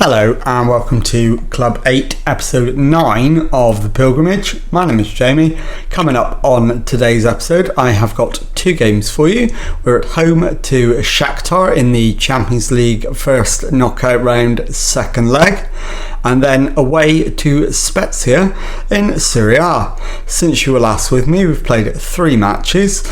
Hello and welcome to Club 8, Episode 9 of The Pilgrimage. My name is Jamie. Coming up on today's episode, I have got two games for you. We're at home to Shakhtar in the Champions League first knockout round second leg, and then away to Spezia in Serie A. Since you were last with me, we've played three matches.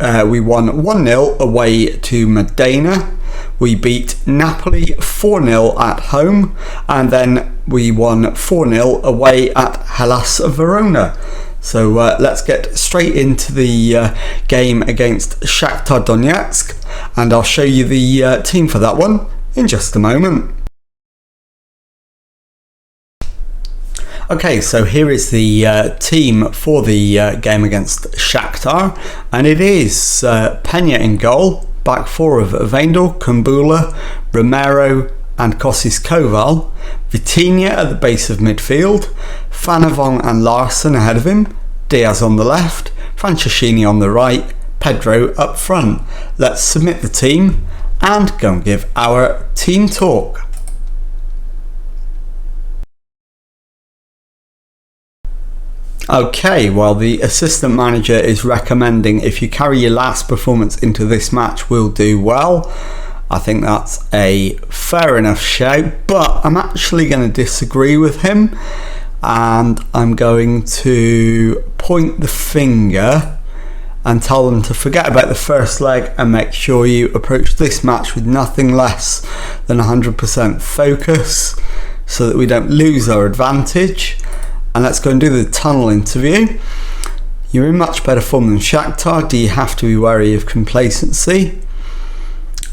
We won 1-0 away to Modena. We beat Napoli 4-0 at home, and then we won 4-0 away at Hellas Verona. So let's get straight into the game against Shakhtar Donetsk, and I'll show you the team for that one in just a moment. Okay, so here is the team for the game against Shakhtar, and it is Peña in goal, back four of Vendel, Kumbula, Romero and Kossis Koval, Vitinha at the base of midfield, Fanavong and Larsson ahead of him, Diaz on the left, Franceschini on the right, Pedro up front. Let's submit the team and go and give our team talk. Okay, well, the assistant manager is recommending if you carry your last performance into this match, we'll do well. I think that's a fair enough shout, but I'm actually going to disagree with him, and I'm going to point the finger and tell them to forget about the first leg and make sure you approach this match with nothing less than 100% focus so that we don't lose our advantage. And let's go and do the tunnel interview. You're in much better form than Shakhtar. Do you have to be wary of complacency?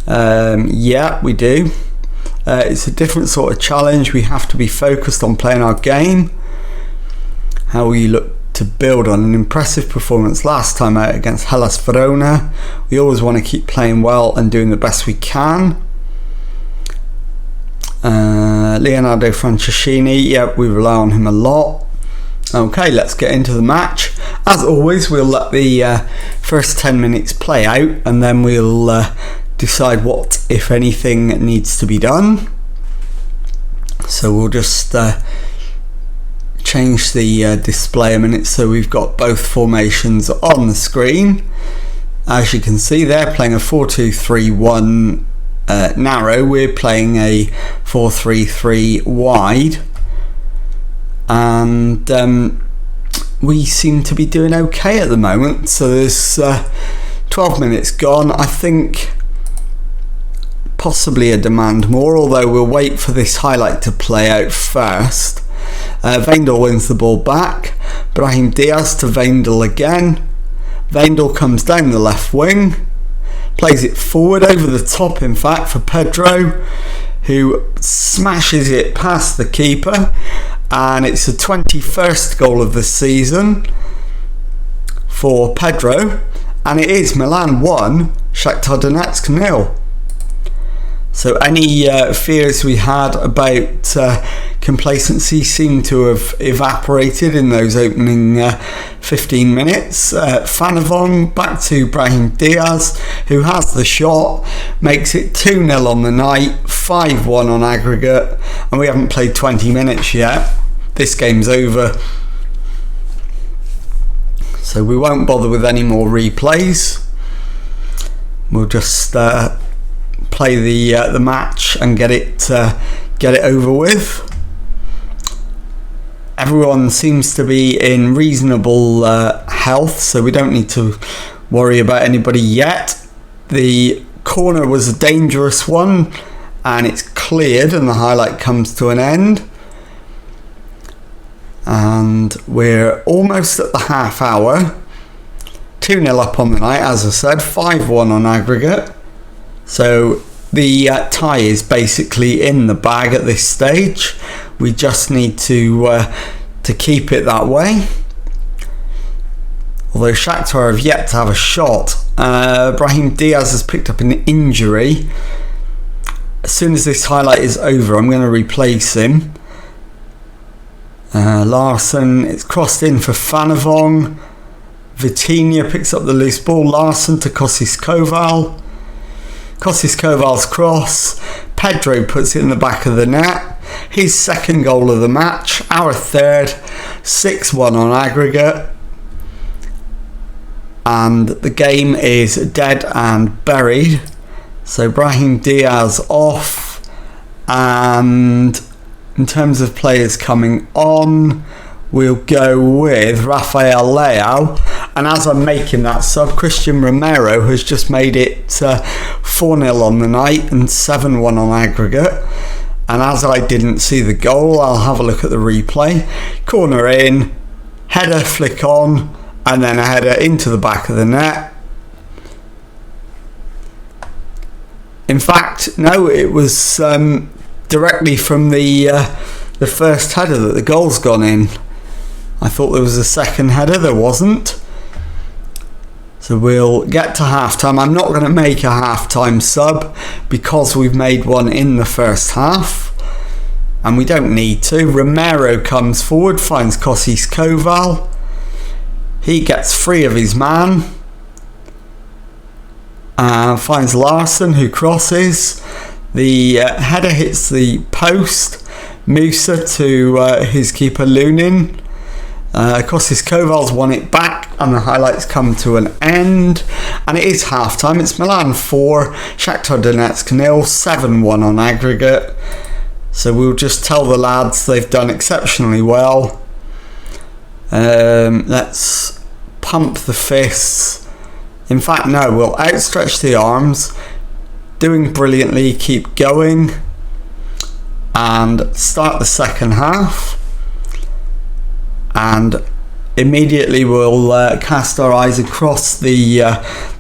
Yeah, we do. It's a different sort of challenge. We have to be focused on playing our game. How we look to build on an impressive performance last time out against Hellas Verona. We always want to keep playing well and doing the best we can. Leonardo Franceschini, yeah, we rely on him a lot. Okay, let's get into the match. As always, we'll let the first 10 minutes play out, and then we'll decide what, if anything, needs to be done. So we'll just change the display a minute so we've got both formations on the screen. As you can see, they're playing a 4-2-3-1 narrow. We're playing a 4-3-3 wide, and we seem to be doing okay at the moment. So there's 12 minutes gone. I think possibly a demand more, although we'll wait for this highlight to play out first. Vendel wins the ball back. Brahim Diaz to Vendel again. Vendel comes down the left wing, plays it forward over the top, in fact, for Pedro, who smashes it past the keeper, and it's the 21st goal of the season for Pedro, and it is Milan 1, Shakhtar Donetsk 0. So any fears we had about complacency seem to have evaporated in those opening 15 minutes. Fanavong back to Brahim Diaz, who has the shot, makes it 2-0 on the night, 5-1 on aggregate, and we haven't played 20 minutes yet. This game's over, so we won't bother with any more replays. We'll just play the match and get it over with. Everyone seems to be in reasonable health, so we don't need to worry about anybody yet. The corner was a dangerous one, and it's cleared, and the highlight comes to an end. And we're almost at the half hour. 2-0 up on the night, as I said, 5-1 on aggregate. So the tie is basically in the bag at this stage. We just need to keep it that way. Although Shakhtar have yet to have a shot. Brahim Diaz has picked up an injury. As soon as this highlight is over, I'm going to replace him. Larsson, it's crossed in for Fanavong. Vitinha picks up the loose ball. Larsson to Kossis Koval. Kossis Koval's cross. Pedro puts it in the back of the net. His second goal of the match, our third, 6-1 on aggregate. And the game is dead and buried. So Brahim Diaz off. And in terms of players coming on, we'll go with Rafael Leao. And as I'm making that sub, Christian Romero has just made it 4-0 on the night and 7-1 on aggregate. And as I didn't see the goal, I'll have a look at the replay. Corner in, header flick on, and then a header into the back of the net. In fact, no, it was directly from the first header that the goal's gone in. I thought there was a second header, there wasn't. So we'll get to half-time. I'm not going to make a half-time sub because we've made one in the first half. And we don't need to. Romero comes forward, finds Kossis Koval. He gets free of his man. Finds Larsson, who crosses. The header hits the post. Musa to his keeper Lunin. Kostis Koval's won it back, and the highlights come to an end. And it is half time. It's Milan 4, Shakhtar Donetsk 0, 7-1 on aggregate. So we'll just tell the lads they've done exceptionally well. Let's pump the fists. In fact, no, we'll outstretch the arms. Doing brilliantly, keep going. And start the second half. And immediately we'll cast our eyes across the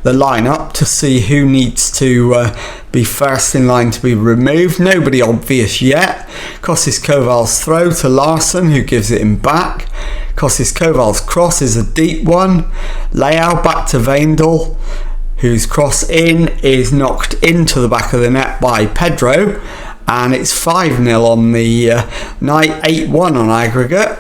lineup to see who needs to be first in line to be removed. Nobody obvious yet. Kostis Koval's throw to Larsson, who gives it him back. Kostis Koval's cross is a deep one. Leao back to Veindel, whose cross in is knocked into the back of the net by Pedro. And it's 5-0 on the night, 8-1 on aggregate.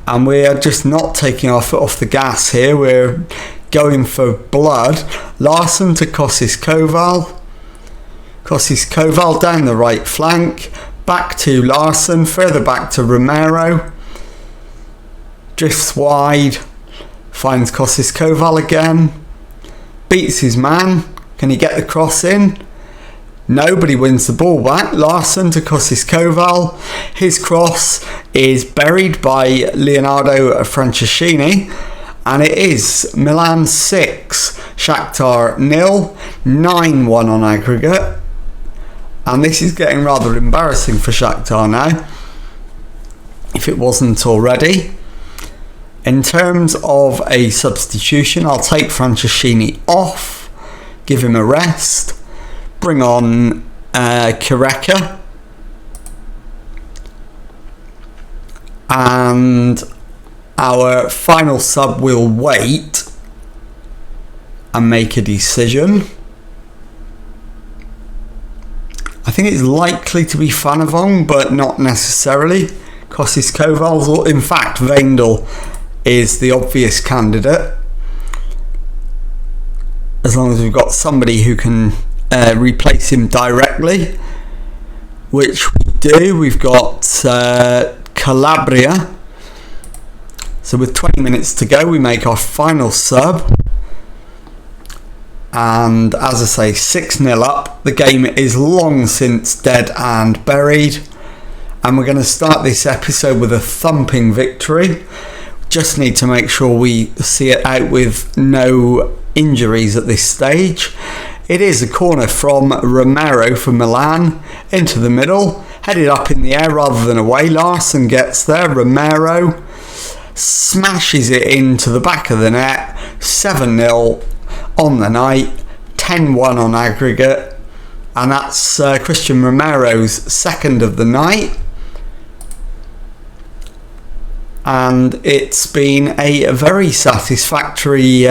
And we are just not taking our foot off the gas here. We're going for blood. Larsson to Kostis Koval. Kostis Koval down the right flank. Back to Larsson. Further back to Romero. Drifts wide. Finds Kostis Koval again. Beats his man. Can he get the cross in? Nobody wins the ball back. Larsson to Kostis Koval. His cross is buried by Leonardo Franceschini. And it is Milan 6, Shakhtar 0, 9-1 on aggregate. And this is getting rather embarrassing for Shakhtar now, if it wasn't already. In terms of a substitution, I'll take Franceschini off, give him a rest. Bring on Kireka, and our final sub will wait and make a decision. I think it's likely to be Fanavong, but not necessarily. Kostis Koval, in fact, Veindel is the obvious candidate, as long as we've got somebody who can replace him directly, which we do. We've got Calabria. So with 20 minutes to go, we make our final sub. And as I say, 6-0 up. The game is long since dead and buried. And we're going to start this episode with a thumping victory. Just need to make sure we see it out with no injuries at this stage. It is a corner from Romero for Milan into the middle, headed up in the air rather than away. Larsson gets there. Romero smashes it into the back of the net. 7-0 on the night, 10-1 on aggregate, and that's Christian Romero's second of the night. And it's been a very satisfactory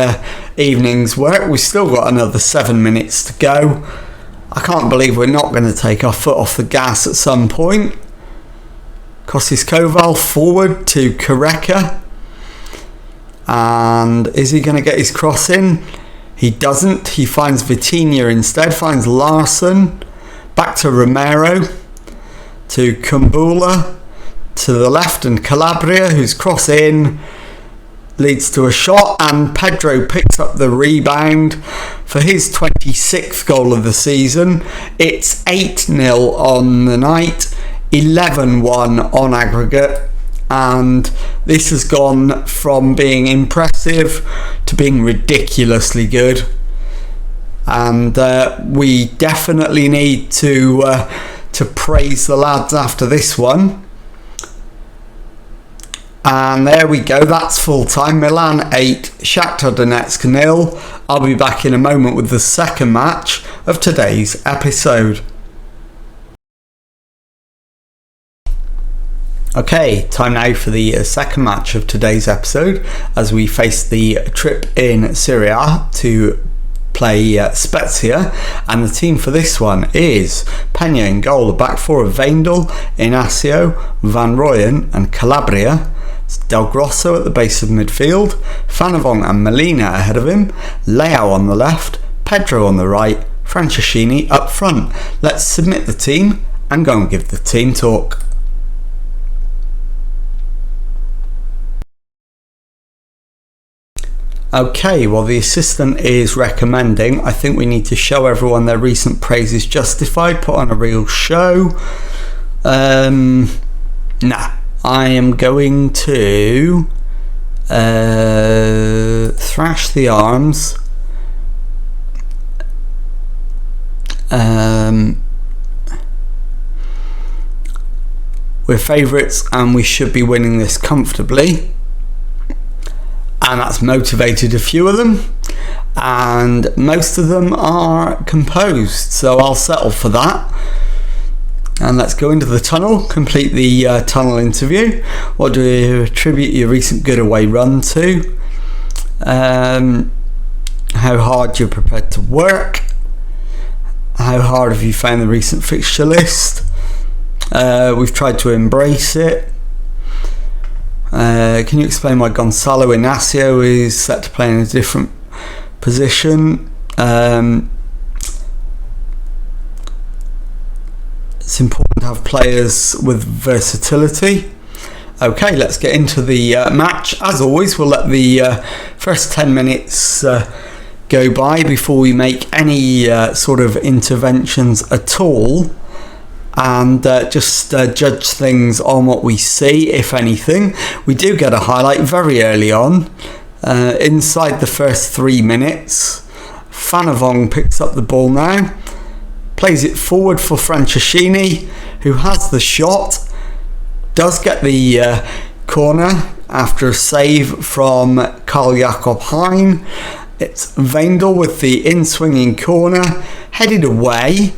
evening's work. We've still got another 7 minutes to go. I can't believe we're not going to take our foot off the gas at some point. Kostis Koval forward to Kireka. And is he going to get his cross in? He doesn't. He finds Vitinha instead. Finds Larsson. back to Romero, to Kumbula, to the left, and Calabria, whose cross in leads to a shot, and Pedro picks up the rebound for his 26th goal of the season. It's 8-0 on the night, 11-1 on aggregate, and this has gone from being impressive to being ridiculously good. And we definitely need to praise the lads after this one. And there we go, that's full time. Milan 8, Shakhtar Donetsk 0. I'll be back in a moment with the second match of today's episode. Okay, time now for the second match of today's episode as we face the trip in Serie A to play Spezia, and the team for this one is Peña in goal, the back four of Wijndal, Inacio, Van Rooyen and Calabria. Del Grosso at the base of midfield, Fanavong and Molina ahead of him, Leao on the left, Pedro on the right, Franceschini up front. Let's submit the team and go and give the team talk. Okay, well, the assistant is recommending, I think we need to show everyone their recent praise is justified, put on a real show. I am going to thrash the arms. We're favourites and we should be winning this comfortably. And that's motivated a few of them. And most of them are composed. So I'll settle for that. And let's go into the tunnel, complete the tunnel interview. What do you attribute your recent good away run to? How hard you're prepared to work? How hard have you found the recent fixture list? We've tried to embrace it. Can you explain why Gonzalo Inacio is set to play in a different position? It's important to have players with versatility. Okay, let's get into the match. As always, we'll let the first 10 minutes go by before we make any sort of interventions at all, and just judge things on what we see, if anything. We do get a highlight very early on. Inside the first 3 minutes, Fanavong picks up the ball now, plays it forward for Franceschini, who has the shot, does get the corner after a save from Carl Jakob Hein. It's Wijndal with the in-swinging corner, headed away,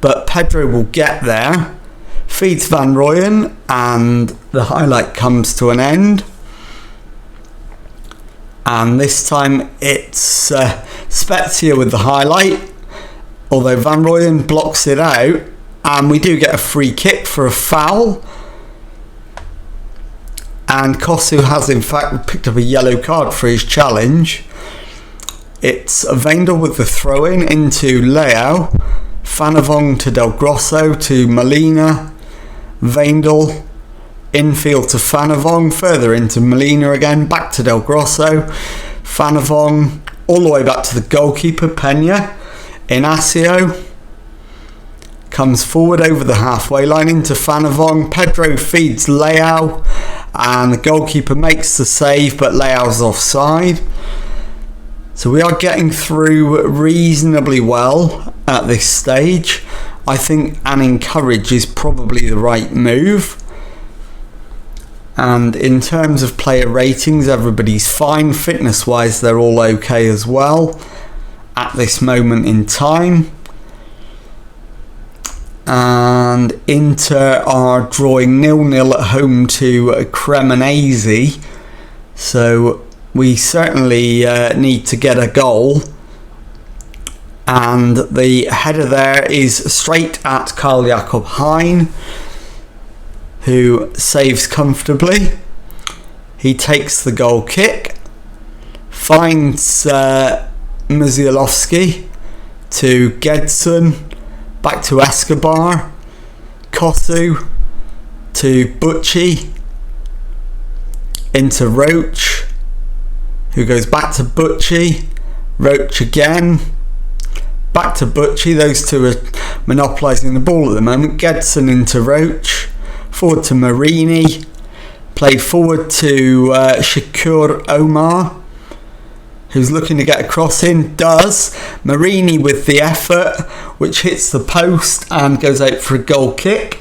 but Pedro will get there, feeds Van Rooyen, and the highlight comes to an end. And this time it's Spezia with the highlight, although Van Rooyen blocks it out, and we do get a free kick for a foul. And Kosu has in fact picked up a yellow card for his challenge. It's Wijndal with the throw-in into Leao, Fanavong to Del Grosso to Molina, Wijndal, infield to Fanavong, further into Molina again, back to Del Grosso, Fanavong, all the way back to the goalkeeper, Peña. Inacio comes forward over the halfway line into Fanavong. Pedro feeds Leao, and the goalkeeper makes the save, but Leao's offside. So we are getting through reasonably well at this stage. I think an encourage is probably the right move. And in terms of player ratings, everybody's fine. Fitness wise, they're all okay as well at this moment in time. And Inter are drawing 0-0 at home to Cremonese, so we certainly need to get a goal. And the header there is straight at Carl Jakob Hein, who saves comfortably. He takes the goal kick, finds Musialowski to Gedson, back to Escobar, Kosu to Bucci, into Roach, who goes back to Bucci, Roach again, back to Bucci. Those two are monopolising the ball at the moment. Gedson into Roach, forward to Marini, played forward to Shakur Omar, who's looking to get a cross in, does. Marini with the effort, which hits the post and goes out for a goal kick.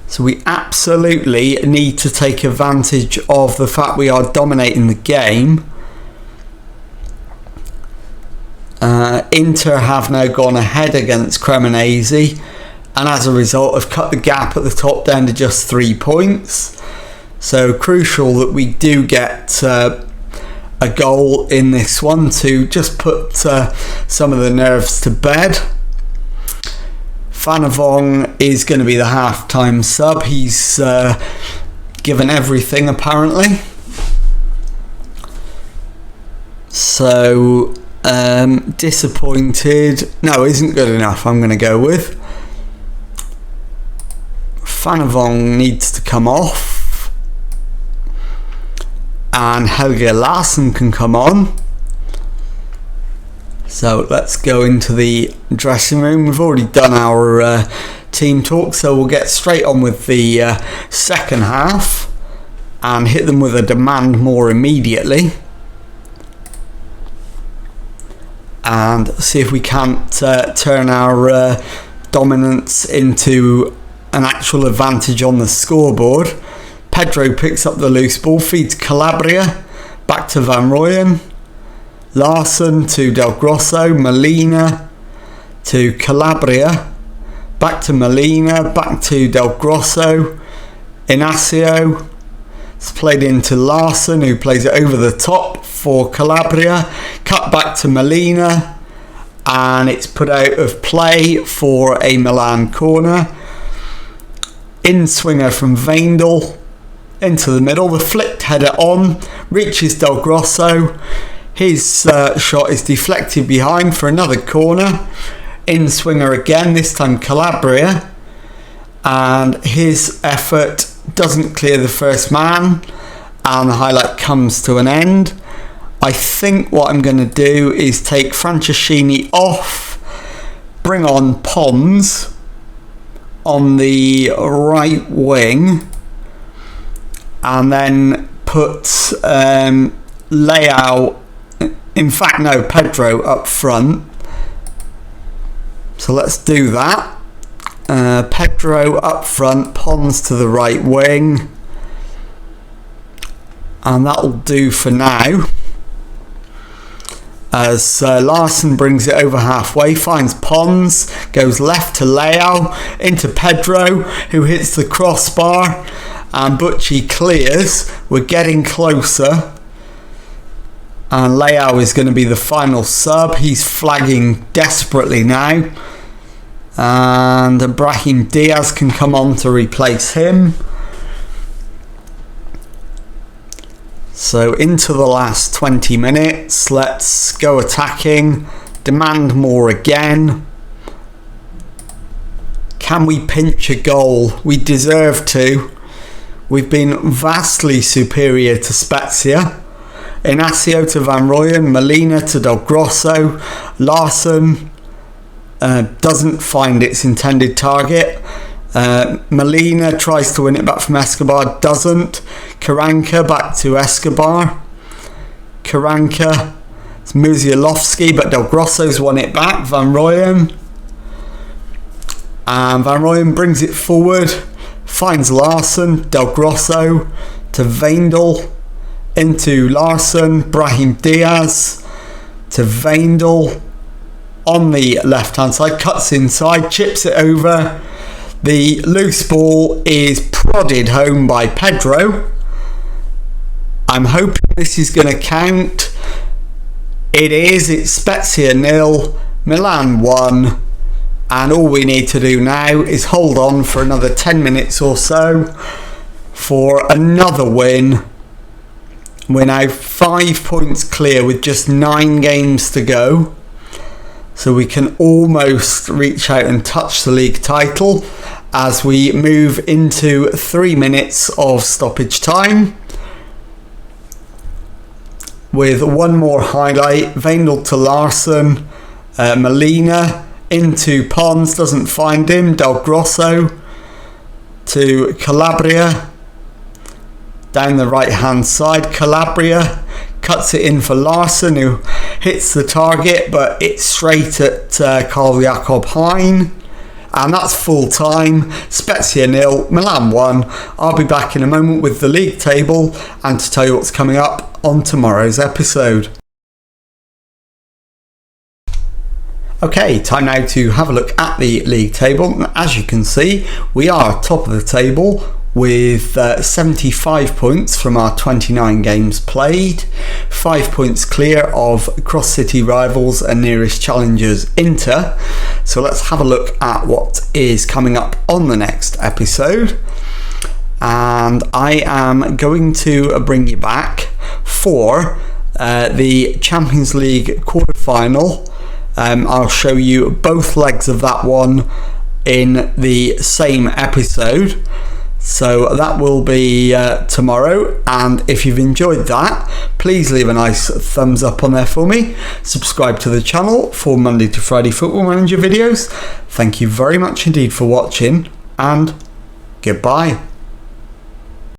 So we absolutely need to take advantage of the fact we are dominating the game. Inter have now gone ahead against Cremonese, and as a result have cut the gap at the top down to just 3 points. So crucial that we do get a goal in this one to just put some of the nerves to bed. Fanavong is going to be the half-time sub. He's given everything apparently. So disappointed. No, isn't good enough, I'm going to go with. Fanavong needs to come off. And Helge Larsson can come on. So let's go into the dressing room. We've already done our team talk, so we'll get straight on with the second half and hit them with a demand more immediately, and see if we can't turn our dominance into an actual advantage on the scoreboard. Pedro picks up the loose ball, feeds Calabria, back to Van Rooyen. Larsson to Del Grosso, Molina to Calabria, back to Molina, back to Del Grosso, Inacio. It's played into Larsson, who plays it over the top for Calabria, cut back to Molina, and it's put out of play for a Milan corner. In swinger from Veindel into the middle, the flicked header on, reaches Del Grosso. His shot is deflected behind for another corner. In swinger again, this time Calabria. And his effort doesn't clear the first man. And the highlight comes to an end. I think what I'm going to do is take Franceschini off. Bring on Pons on the right wing. And then put Leao. In fact, no, Pedro up front. So let's do that. Pedro up front, Pons to the right wing. And that'll do for now. As Larsson brings it over halfway, finds Pons, goes left to Leao, into Pedro, who hits the crossbar. And Bucci clears. We're getting closer. And Leao is going to be the final sub. He's flagging desperately now. And Brahim Diaz can come on to replace him. So into the last 20 minutes. Let's go attacking. Demand more again. Can we pinch a goal? We deserve to. We've been vastly superior to Spezia. Inacio to Van Rooyen, Molina to Del Grosso. Larsson doesn't find its intended target. Molina tries to win it back from Escobar, doesn't. Karanka back to Escobar. Karanka, it's Musialowski, but Del Grosso's won it back. Van Rooyen. And Van Rooyen brings it forward, finds Larsson, Del Grosso to Veindel. Into Larsson, Brahim Diaz to Veindel on the left hand side, cuts inside, chips it over. The loose ball is prodded home by Pedro. I'm hoping this is going to count. It is. It's Spezia 0, Milan 1, and all we need to do now is hold on for another 10 minutes or so for another win. We're now 5 points clear with just 9 games to go. so we can almost reach out and touch the league title as we move into 3 minutes of stoppage time. With one more highlight, Wijndal to Larsson, Molina into Pons, doesn't find him, Del Grosso to Calabria, down the right hand side, Calabria cuts it in for Larsson, who hits the target, but it's straight at Carl Jakob Hein. And that's full time. Spezia 0, Milan 1. I'll be back in a moment with the league table and to tell you what's coming up on tomorrow's episode. Okay, time now to have a look at the league table. As you can see, we are top of the table with 75 points from our 29 games played, 5 points clear of cross-city rivals and nearest challengers Inter. So let's have a look at what is coming up on the next episode. And I am going to bring you back for the Champions League quarter-final. I'll show you both legs of that one in the same episode. So that will be tomorrow, and if you've enjoyed that, please leave a nice thumbs up on there for me. Subscribe to the channel for Monday to Friday Football Manager videos. Thank you very much indeed for watching, and goodbye.